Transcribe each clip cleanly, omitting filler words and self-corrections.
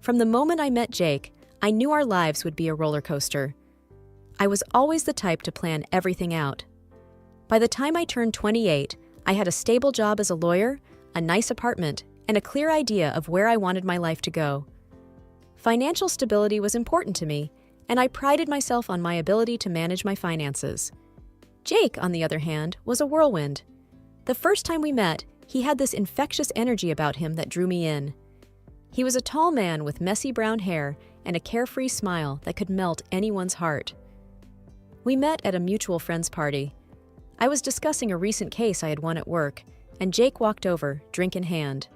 From the moment I met Jake, I knew our lives would be a roller coaster. I was always the type to plan everything out. By the time I turned 28, I had a stable job as a lawyer, a nice apartment, and a clear idea of where I wanted my life to go. Financial stability was important to me, and I prided myself on my ability to manage my finances. Jake, on the other hand, was a whirlwind. The first time we met, he had this infectious energy about him that drew me in. He was a tall man with messy brown hair and a carefree smile that could melt anyone's heart. We met at a mutual friend's party. I was discussing a recent case I had won at work, and Jake walked over, drink in hand.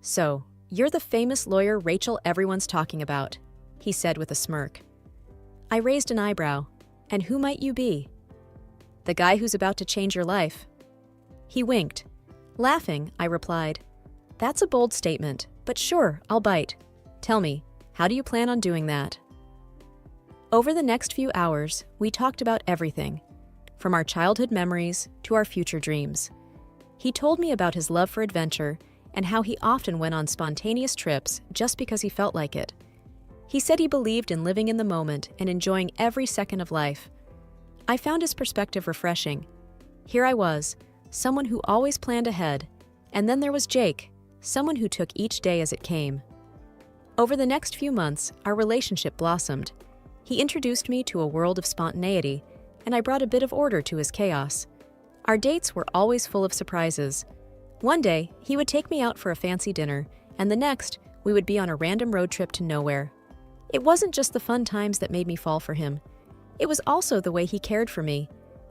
"So, you're the famous lawyer Rachel everyone's talking about," he said with a smirk. I raised an eyebrow. "And who might you be?" "The guy who's about to change your life." He winked. Laughing, I replied, "That's a bold statement, but sure, I'll bite. Tell me, how do you plan on doing that?" Over the next few hours, we talked about everything, from our childhood memories to our future dreams. He told me about his love for adventure and how he often went on spontaneous trips just because he felt like it. He said he believed in living in the moment and enjoying every second of life. I found his perspective refreshing. Here I was, someone who always planned ahead, and then there was Jake, someone who took each day as it came. Over the next few months, our relationship blossomed. He introduced me to a world of spontaneity, and I brought a bit of order to his chaos. Our dates were always full of surprises. One day, he would take me out for a fancy dinner, and the next, we would be on a random road trip to nowhere. It wasn't just the fun times that made me fall for him. It was also the way he cared for me.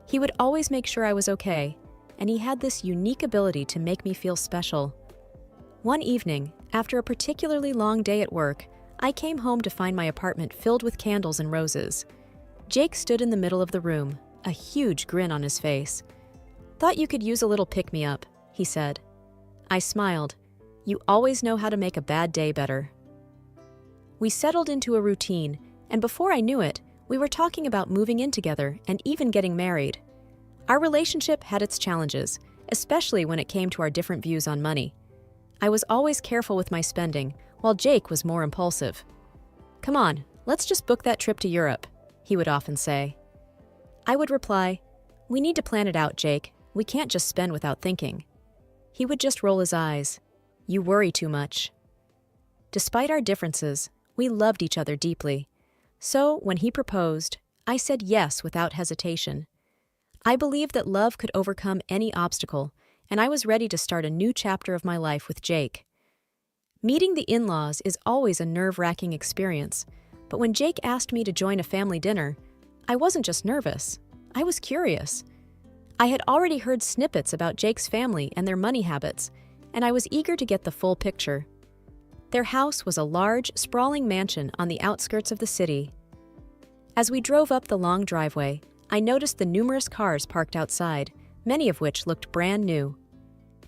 He would always make sure I was okay, and he had this unique ability to make me feel special. One evening, after a particularly long day at work, I came home to find my apartment filled with candles and roses. Jake stood in the middle of the room, a huge grin on his face. "Thought you could use a little pick-me-up," he said. I smiled. "You always know how to make a bad day better." We settled into a routine, and before I knew it, we were talking about moving in together and even getting married. Our relationship had its challenges, especially when it came to our different views on money. I was always careful with my spending, while Jake was more impulsive. "Come on, let's just book that trip to Europe," he would often say. I would reply, "We need to plan it out, Jake. We can't just spend without thinking." He would just roll his eyes. "You worry too much." Despite our differences, we loved each other deeply. So, when he proposed, I said yes without hesitation. I believed that love could overcome any obstacle, and I was ready to start a new chapter of my life with Jake. Meeting the in-laws is always a nerve-wracking experience, but when Jake asked me to join a family dinner, I wasn't just nervous, I was curious. I had already heard snippets about Jake's family and their money habits, and I was eager to get the full picture. Their house was a large, sprawling mansion on the outskirts of the city. As we drove up the long driveway, I noticed the numerous cars parked outside, many of which looked brand new.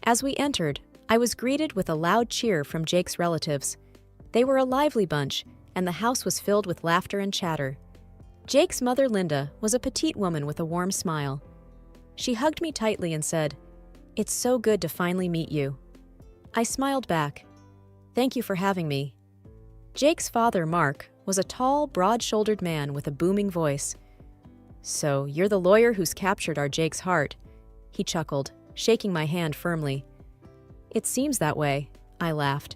As we entered, I was greeted with a loud cheer from Jake's relatives. They were a lively bunch, and the house was filled with laughter and chatter. Jake's mother, Linda, was a petite woman with a warm smile. She hugged me tightly and said, "It's so good to finally meet you." I smiled back. "Thank you for having me." Jake's father, Mark, was a tall, broad-shouldered man with a booming voice. "So, you're the lawyer who's captured our Jake's heart," he chuckled, shaking my hand firmly. "It seems that way," I laughed.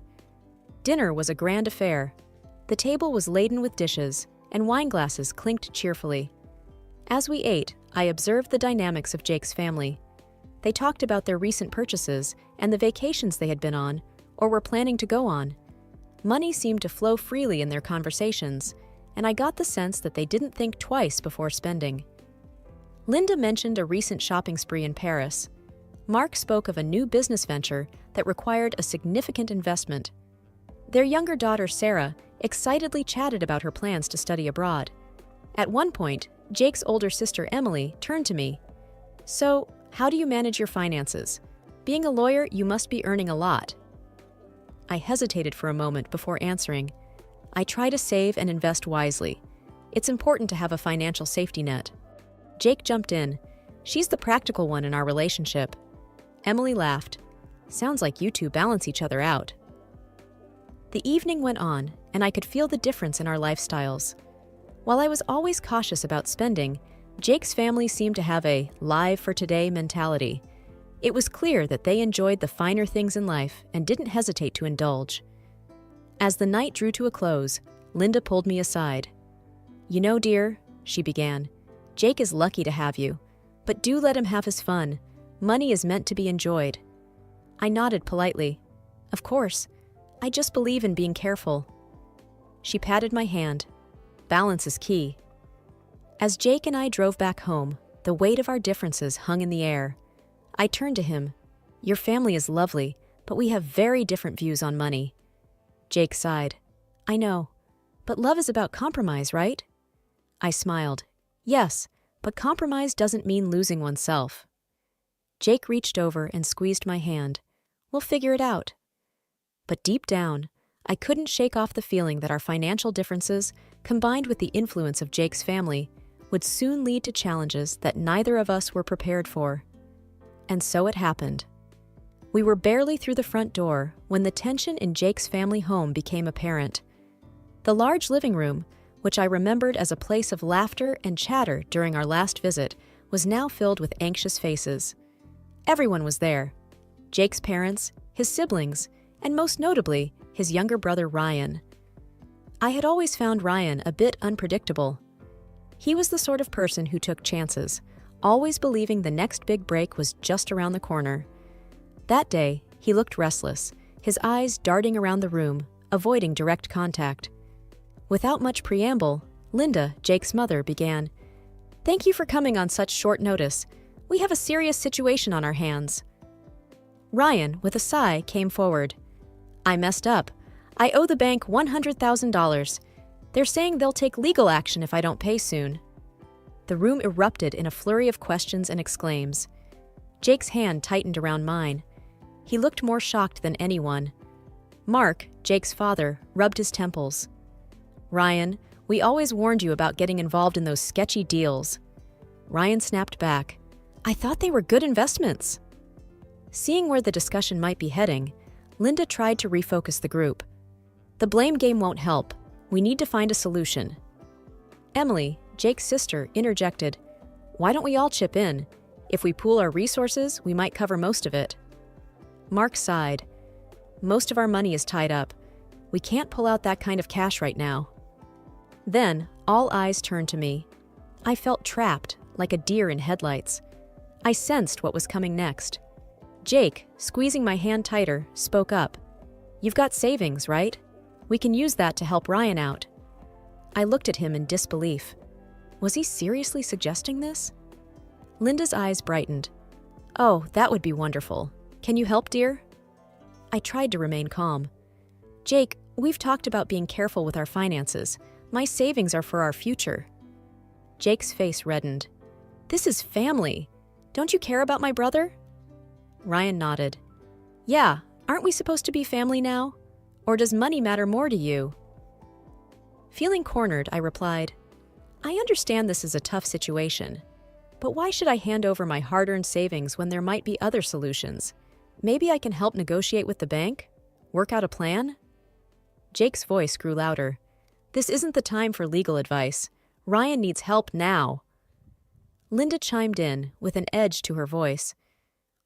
Dinner was a grand affair. The table was laden with dishes, and wine glasses clinked cheerfully. As we ate, I observed the dynamics of Jake's family. They talked about their recent purchases and the vacations they had been on, or were planning to go on. Money seemed to flow freely in their conversations, and I got the sense that they didn't think twice before spending. Linda mentioned a recent shopping spree in Paris. Mark spoke of a new business venture that required a significant investment. Their younger daughter, Sarah, excitedly chatted about her plans to study abroad. At one point, Jake's older sister, Emily, turned to me. "So, how do you manage your finances? Being a lawyer, you must be earning a lot." I hesitated for a moment before answering. "I try to save and invest wisely. It's important to have a financial safety net." Jake jumped in. "She's the practical one in our relationship." Emily laughed. "Sounds like you two balance each other out." The evening went on, and I could feel the difference in our lifestyles. While I was always cautious about spending, Jake's family seemed to have a live for today mentality. It was clear that they enjoyed the finer things in life and didn't hesitate to indulge. As the night drew to a close, Linda pulled me aside. "You know, dear," she began, "Jake is lucky to have you, but do let him have his fun. Money is meant to be enjoyed." I nodded politely. "Of course. I just believe in being careful." She patted my hand. "Balance is key." As Jake and I drove back home, the weight of our differences hung in the air. I turned to him. "Your family is lovely, but we have very different views on money." Jake sighed. "I know, but love is about compromise, right?" I smiled. "Yes, but compromise doesn't mean losing oneself." Jake reached over and squeezed my hand. "We'll figure it out." But deep down, I couldn't shake off the feeling that our financial differences, combined with the influence of Jake's family, would soon lead to challenges that neither of us were prepared for. And so it happened. We were barely through the front door when the tension in Jake's family home became apparent. The large living room, which I remembered as a place of laughter and chatter during our last visit, was now filled with anxious faces. Everyone was there: Jake's parents, his siblings, and most notably, his younger brother Ryan. I had always found Ryan a bit unpredictable. He was the sort of person who took chances, always believing the next big break was just around the corner. That day, he looked restless, his eyes darting around the room, avoiding direct contact. Without much preamble, Linda, Jake's mother, began, "Thank you for coming on such short notice. We have a serious situation on our hands." Ryan, with a sigh, came forward. "I messed up. I owe the bank $100,000. They're saying they'll take legal action if I don't pay soon." The room erupted in a flurry of questions and exclaims. Jake's hand tightened around mine. He looked more shocked than anyone. Mark, Jake's father, rubbed his temples. "Ryan, we always warned you about getting involved in those sketchy deals." Ryan snapped back. "I thought they were good investments." Seeing where the discussion might be heading, Linda tried to refocus the group. "The blame game won't help. We need to find a solution." Emily, Jake's sister, interjected, "Why don't we all chip in? If we pool our resources, we might cover most of it." Mark sighed. "Most of our money is tied up. We can't pull out that kind of cash right now." Then, all eyes turned to me. I felt trapped, like a deer in headlights. I sensed what was coming next. Jake, squeezing my hand tighter, spoke up. "You've got savings, right? We can use that to help Ryan out." I looked at him in disbelief. Was he seriously suggesting this? Linda's eyes brightened. "Oh, that would be wonderful. Can you help, dear?" I tried to remain calm. "Jake, we've talked about being careful with our finances. My savings are for our future." Jake's face reddened. "This is family. Don't you care about my brother?" Ryan nodded. "Yeah, aren't we supposed to be family now? Or does money matter more to you?" Feeling cornered, I replied, "I understand this is a tough situation, but why should I hand over my hard-earned savings when there might be other solutions? Maybe I can help negotiate with the bank? Work out a plan?" Jake's voice grew louder. "This isn't the time for legal advice. Ryan needs help now." Linda chimed in, with an edge to her voice.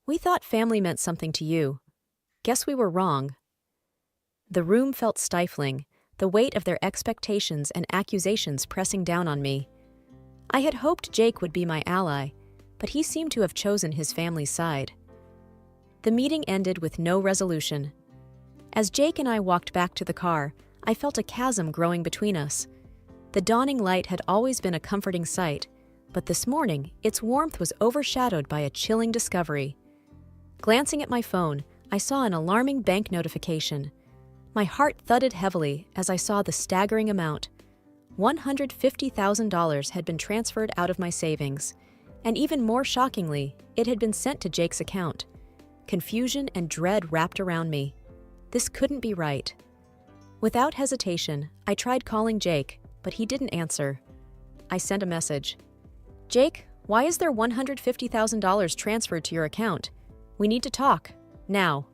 "We thought family meant something to you. Guess we were wrong." The room felt stifling, the weight of their expectations and accusations pressing down on me. I had hoped Jake would be my ally, but he seemed to have chosen his family's side. The meeting ended with no resolution. As Jake and I walked back to the car, I felt a chasm growing between us. The dawning light had always been a comforting sight, but this morning its warmth was overshadowed by a chilling discovery. Glancing at my phone, I saw an alarming bank notification. My heart thudded heavily as I saw the staggering amount. $150,000 had been transferred out of my savings, and even more shockingly, it had been sent to Jake's account. Confusion and dread wrapped around me. This couldn't be right. Without hesitation, I tried calling Jake, but he didn't answer. I sent a message. "Jake, why is there $150,000 transferred to your account? We need to talk. Now."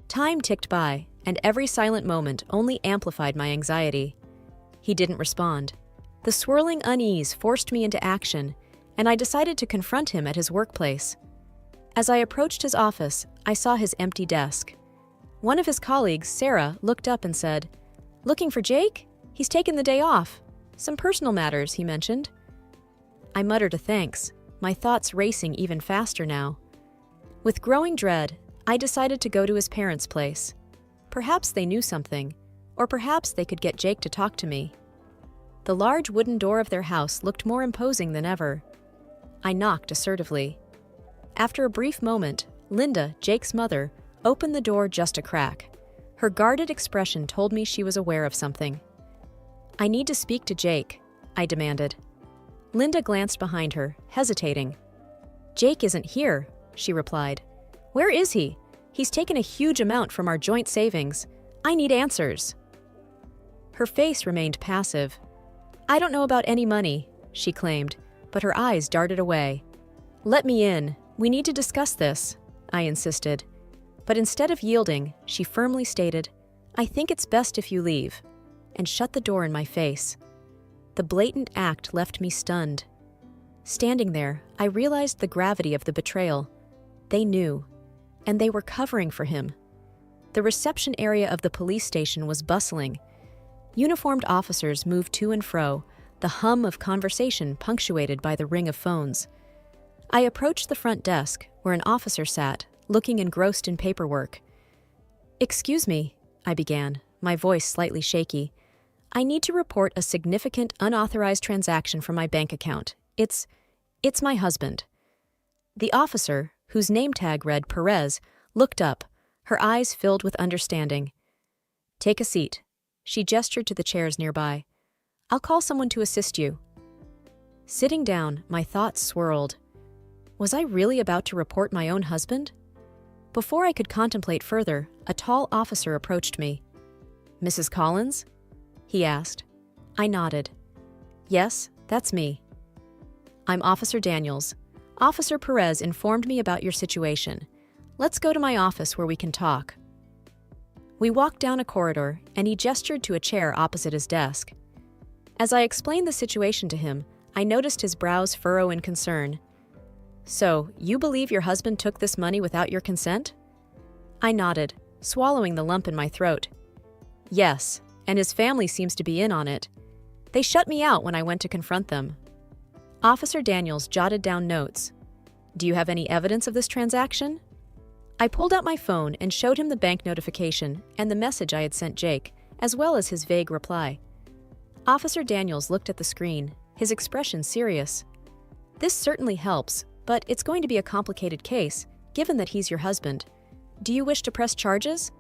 Time ticked by, and every silent moment only amplified my anxiety. He didn't respond. The swirling unease forced me into action, and I decided to confront him at his workplace. As I approached his office, I saw his empty desk. One of his colleagues, Sarah, looked up and said, "Looking for Jake? He's taken the day off. Some personal matters," he mentioned. I muttered a thanks, my thoughts racing even faster now. With growing dread, I decided to go to his parents' place. Perhaps they knew something, or perhaps they could get Jake to talk to me. The large wooden door of their house looked more imposing than ever. I knocked assertively. After a brief moment, Linda, Jake's mother, opened the door just a crack. Her guarded expression told me she was aware of something. "I need to speak to Jake," I demanded. Linda glanced behind her, hesitating. "Jake isn't here," she replied. "Where is he? He's taken a huge amount from our joint savings. I need answers." Her face remained passive. "I don't know about any money," she claimed, but her eyes darted away. "Let me in. We need to discuss this," I insisted. But instead of yielding, she firmly stated, "I think it's best if you leave," and shut the door in my face. The blatant act left me stunned. Standing there, I realized the gravity of the betrayal. They knew, and they were covering for him. The reception area of the police station was bustling. Uniformed officers moved to and fro, the hum of conversation punctuated by the ring of phones. I approached the front desk, where an officer sat, looking engrossed in paperwork. "Excuse me," I began, my voice slightly shaky. "I need to report a significant unauthorized transaction from my bank account. It's my husband." The officer, whose name tag read Perez, looked up, her eyes filled with understanding. "Take a seat." She gestured to the chairs nearby. "I'll call someone to assist you." Sitting down, my thoughts swirled. Was I really about to report my own husband? Before I could contemplate further, a tall officer approached me. "Mrs. Collins?" he asked. I nodded. "Yes, that's me." "I'm Officer Daniels. Officer Perez informed me about your situation. Let's go to my office where we can talk." We walked down a corridor, and he gestured to a chair opposite his desk. As I explained the situation to him, I noticed his brows furrow in concern. "So, you believe your husband took this money without your consent?" I nodded, swallowing the lump in my throat. "Yes, and his family seems to be in on it. They shut me out when I went to confront them." Officer Daniels jotted down notes. "Do you have any evidence of this transaction?" I pulled out my phone and showed him the bank notification and the message I had sent Jake, as well as his vague reply. Officer Daniels looked at the screen, his expression serious. "This certainly helps, but it's going to be a complicated case, given that he's your husband. Do you wish to press charges?"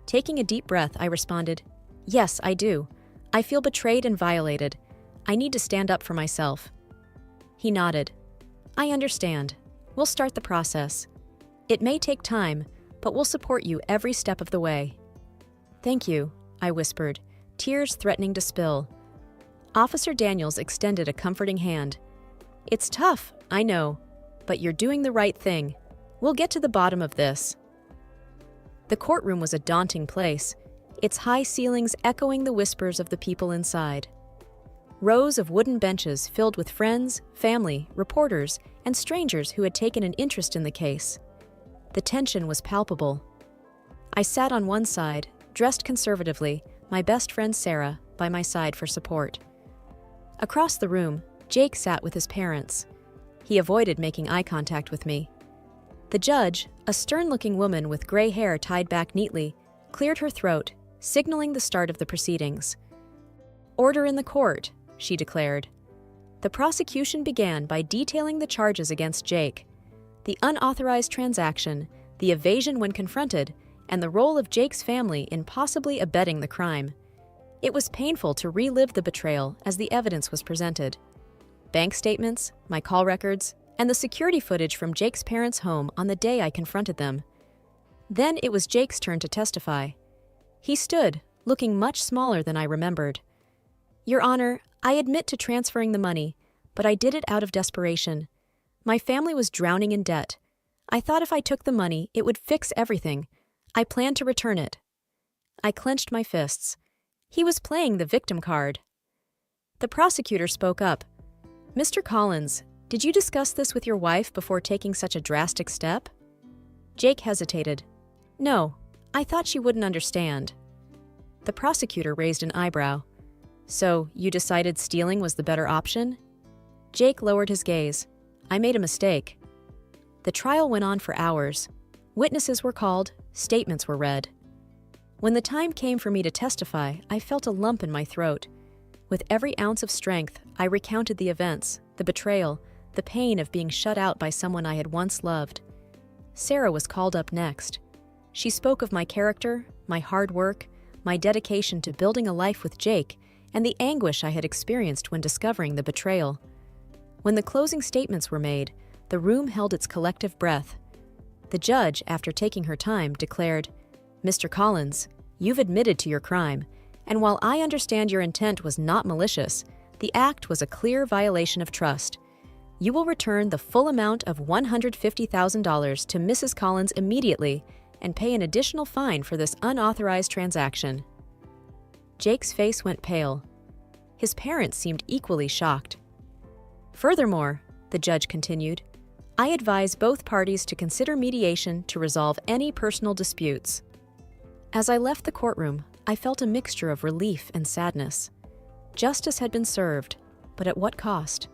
Taking a deep breath, I responded, "Yes, I do. I feel betrayed and violated. I need to stand up for myself." He nodded. "I understand. We'll start the process. It may take time, but we'll support you every step of the way." "Thank you," I whispered, tears threatening to spill. Officer Daniels extended a comforting hand. "It's tough, I know, but you're doing the right thing. We'll get to the bottom of this." The courtroom was a daunting place, its high ceilings echoing the whispers of the people inside. Rows of wooden benches filled with friends, family, reporters, and strangers who had taken an interest in the case. The tension was palpable. I sat on one side, dressed conservatively, my best friend Sarah by my side for support. Across the room, Jake sat with his parents. He avoided making eye contact with me. The judge, a stern-looking woman with gray hair tied back neatly, cleared her throat, signaling the start of the proceedings. "Order in the court," she declared. The prosecution began by detailing the charges against Jake: the unauthorized transaction, the evasion when confronted, and the role of Jake's family in possibly abetting the crime. It was painful to relive the betrayal as the evidence was presented. Bank statements, my call records, and the security footage from Jake's parents' home on the day I confronted them. Then it was Jake's turn to testify. He stood, looking much smaller than I remembered. "Your Honor, I admit to transferring the money, but I did it out of desperation. My family was drowning in debt. I thought if I took the money, it would fix everything. I planned to return it." I clenched my fists. He was playing the victim card. The prosecutor spoke up. "Mr. Collins, did you discuss this with your wife before taking such a drastic step?" Jake hesitated. "No, I thought she wouldn't understand." The prosecutor raised an eyebrow. "So, you decided stealing was the better option?" Jake lowered his gaze. "I made a mistake." The trial went on for hours. Witnesses were called, statements were read. When the time came for me to testify, I felt a lump in my throat. With every ounce of strength, I recounted the events, the betrayal, the pain of being shut out by someone I had once loved. Sarah was called up next. She spoke of my character, my hard work, my dedication to building a life with Jake, and the anguish I had experienced when discovering the betrayal. When the closing statements were made, the room held its collective breath. The judge, after taking her time, declared, "Mr. Collins, you've admitted to your crime, and while I understand your intent was not malicious, the act was a clear violation of trust. You will return the full amount of $150,000 to Mrs. Collins immediately and pay an additional fine for this unauthorized transaction." Jake's face went pale. His parents seemed equally shocked. "Furthermore," the judge continued, "I advise both parties to consider mediation to resolve any personal disputes." As I left the courtroom, I felt a mixture of relief and sadness. Justice had been served, but at what cost?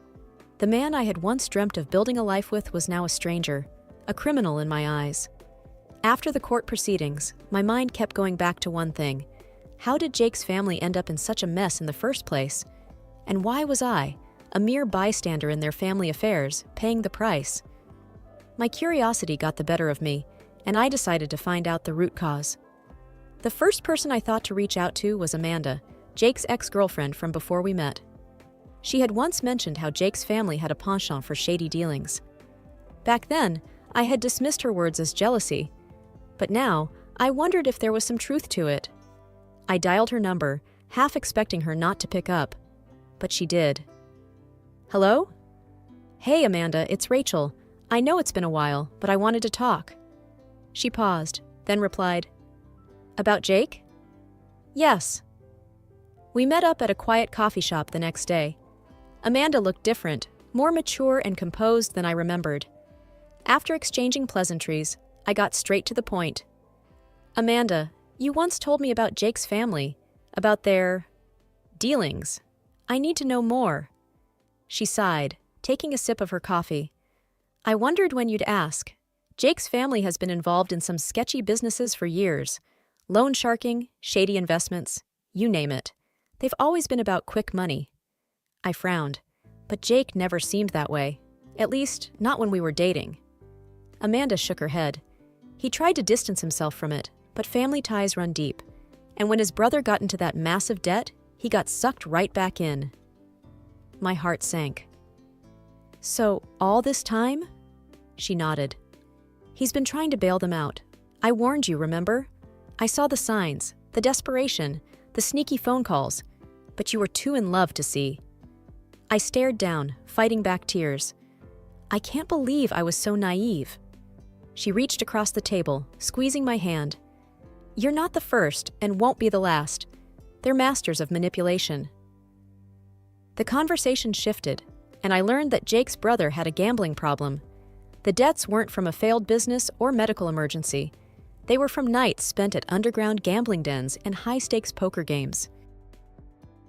The man I had once dreamt of building a life with was now a stranger, a criminal in my eyes. After the court proceedings, my mind kept going back to one thing. How did Jake's family end up in such a mess in the first place? And why was I, a mere bystander in their family affairs, paying the price? My curiosity got the better of me, and I decided to find out the root cause. The first person I thought to reach out to was Amanda, Jake's ex-girlfriend from before we met. She had once mentioned how Jake's family had a penchant for shady dealings. Back then, I had dismissed her words as jealousy, but now I wondered if there was some truth to it. I dialed her number, half expecting her not to pick up, but she did. "Hello?" "Hey, Amanda, it's Rachel. I know it's been a while, but I wanted to talk." She paused, then replied, "About Jake?" "Yes." We met up at a quiet coffee shop the next day. Amanda looked different, more mature and composed than I remembered. After exchanging pleasantries, I got straight to the point. "Amanda, you once told me about Jake's family, about their dealings. I need to know more." She sighed, taking a sip of her coffee. "I wondered when you'd ask. Jake's family has been involved in some sketchy businesses for years. Loan sharking, shady investments, you name it. They've always been about quick money." I frowned, but Jake never seemed that way, at least not when we were dating. Amanda shook her head. He tried to distance himself from it, but family ties run deep, and when his brother got into that massive debt, he got sucked right back in. My heart sank. "So, all this time?" She nodded. "He's been trying to bail them out. I warned you, remember? I saw the signs, the desperation, the sneaky phone calls, but you were too in love to see." I stared down, fighting back tears. I can't believe I was so naive. She reached across the table, squeezing my hand. "You're not the first, and won't be the last. They're masters of manipulation." The conversation shifted, and I learned that Jake's brother had a gambling problem. The debts weren't from a failed business or medical emergency. They were from nights spent at underground gambling dens and high-stakes poker games.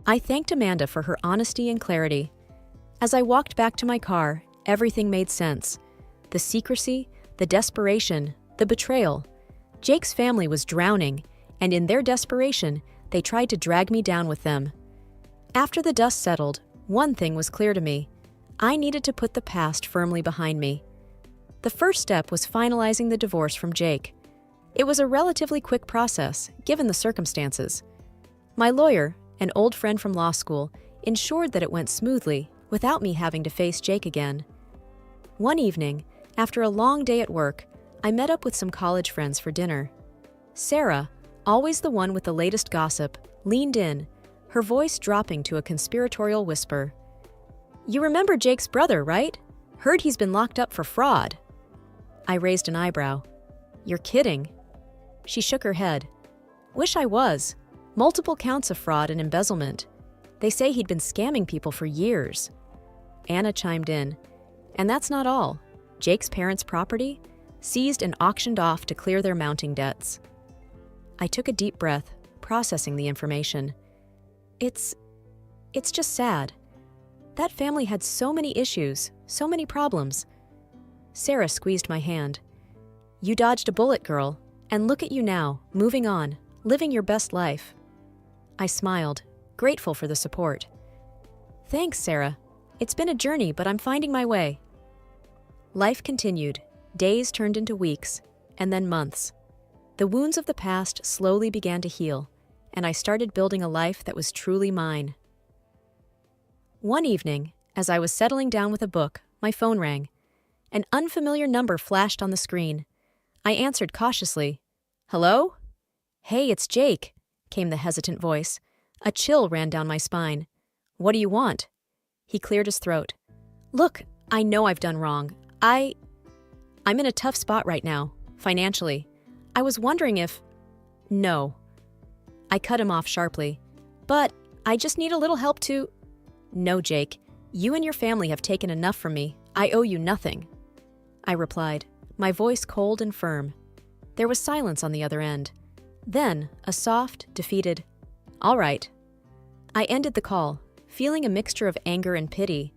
I thanked Amanda for her honesty and clarity. As I walked back to my car, everything made sense. The secrecy, the desperation, the betrayal. Jake's family was drowning, and in their desperation, they tried to drag me down with them. After the dust settled, one thing was clear to me. I needed to put the past firmly behind me. The first step was finalizing the divorce from Jake. It was a relatively quick process, given the circumstances. My lawyer, an old friend from law school, ensured that it went smoothly without me having to face Jake again. One evening, after a long day at work, I met up with some college friends for dinner. Sarah, always the one with the latest gossip, leaned in, her voice dropping to a conspiratorial whisper. "You remember Jake's brother, right? Heard he's been locked up for fraud." I raised an eyebrow. "You're kidding." She shook her head. Wish I was. Multiple counts of fraud and embezzlement. They say he'd been scamming people for years. Anna chimed in. And that's not all. Jake's parents' property? Seized and auctioned off to clear their mounting debts. I took a deep breath, processing the information. It's just sad. That family had so many issues, so many problems. Sarah squeezed my hand. You dodged a bullet, girl, and look at you now, moving on, living your best life. I smiled, grateful for the support. Thanks, Sarah. It's been a journey, but I'm finding my way. Life continued. Days turned into weeks, and then months. The wounds of the past slowly began to heal, and I started building a life that was truly mine. One evening, as I was settling down with a book, my phone rang. An unfamiliar number flashed on the screen. I answered cautiously. Hello? Hey, it's Jake, came the hesitant voice. A chill ran down my spine. What do you want? He cleared his throat. Look, I know I've done wrong. I'm in a tough spot right now, financially. I was wondering if... No. I cut him off sharply. But I just need a little help to... No, Jake. You and your family have taken enough from me. I owe you nothing. I replied, my voice cold and firm. There was silence on the other end. Then, a soft, defeated, all right. I ended the call, feeling a mixture of anger and pity.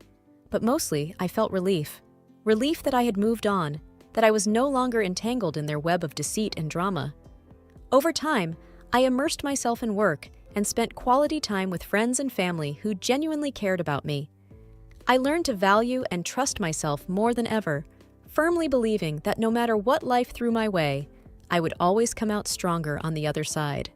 But mostly, I felt relief. Relief that I had moved on, that I was no longer entangled in their web of deceit and drama. Over time, I immersed myself in work and spent quality time with friends and family who genuinely cared about me. I learned to value and trust myself more than ever, firmly believing that no matter what life threw my way, I would always come out stronger on the other side.